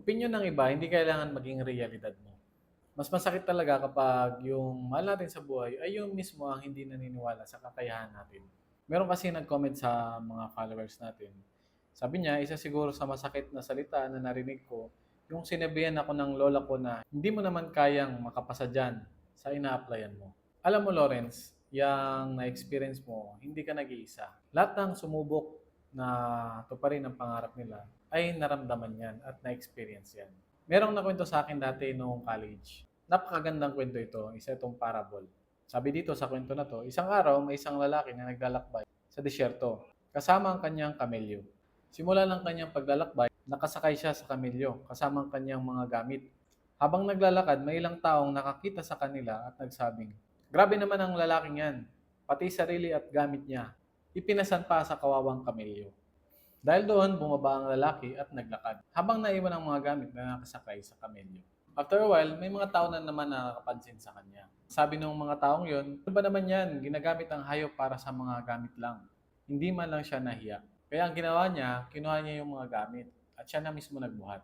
Opinyon ng iba hindi kailangan maging realidad mo. Mas masakit talaga kapag yung mahal natin sa buhay ay yung mismo ang hindi naniniwala sa kakayahan natin. Meron kasi nag-comment sa mga followers natin. Sabi niya, isa siguro sa masakit na salita na narinig ko, yung sinabihan ako ng lola ko na hindi mo naman kayang makapasa dyan sa ina-applyan mo. Alam mo, Lawrence, yung na-experience mo, hindi ka nag-iisa. Lahat ng sumubok na tuparin ang pangarap nila ay naramdaman yan at na-experience yan. Merong nakwento sa akin dati noong college. Napakagandang kwento ito, isa itong parable. Sabi dito sa kwento na to, isang araw may isang lalaki na naglalakbay sa disyerto kasama ang kanyang kamelyo. Simula ng kanyang paglalakbay, nakasakay siya sa kamelyo kasama ang kanyang mga gamit. Habang naglalakad, may ilang taong nakakita sa kanila at nagsabing, "Grabe naman ang lalaking yan, pati sarili at gamit niya. Ipinasan pa sa kawawang kamelyo." Dahil doon, bumaba ang lalaki at naglakad, habang naiwan ang mga gamit na nakasakay sa kamelyo. After a while, may mga tao na naman na nakapansin sa kanya. Sabi ng mga taong yon, "Ano ba naman yan? Ginagamit ang hayop para sa mga gamit lang." Hindi man lang siya nahiya. Kaya ang ginawa niya, kinuha niya yung mga gamit at siya na mismo nagbuhat.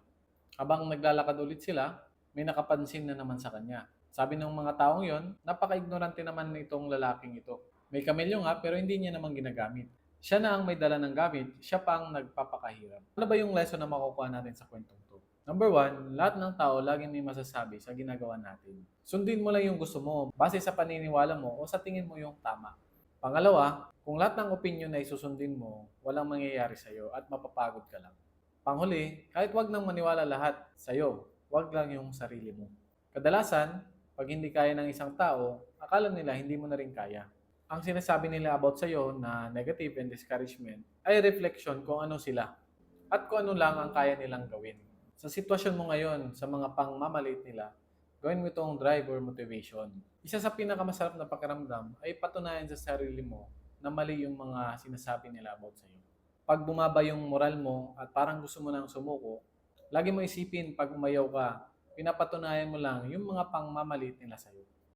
Habang naglalakad ulit sila, may nakapansin na naman sa kanya. Sabi ng mga taong yon, napaka-ignorante naman nitong lalaking ito. May kamelyo nga pero hindi niya naman ginagamit. Siya na ang may dala ng gamit, siya pa ang nagpapakahirap. Ano ba yung lesson na makukuha natin sa kwentong to? Number one, lahat ng tao laging may masasabi sa ginagawa natin. Sundin mo lang yung gusto mo, base sa paniniwala mo o sa tingin mo yung tama. Pangalawa, kung lahat ng opinion na isusundin mo, walang mangyayari sa'yo at mapapagod ka lang. Panghuli, kahit wag nang maniwala lahat sa'yo, wag lang yung sarili mo. Kadalasan, pag hindi kaya ng isang tao, akala nila hindi mo na rin kaya. Ang sinasabi nila about sa'yo na negative and discouragement ay reflection kung ano sila at kung ano lang ang kaya nilang gawin. Sa sitwasyon mo ngayon, sa mga pangmamaliit nila, gawin mo itong drive or motivation. Isa sa pinakamasarap na pakiramdam ay patunayan sa sarili mo na mali yung mga sinasabi nila about sa'yo. Pag bumaba yung moral mo at parang gusto mo nang sumuko, lagi mo isipin pag umayaw ka, pinapatunayan mo lang yung mga pangmamaliit nila sa'yo.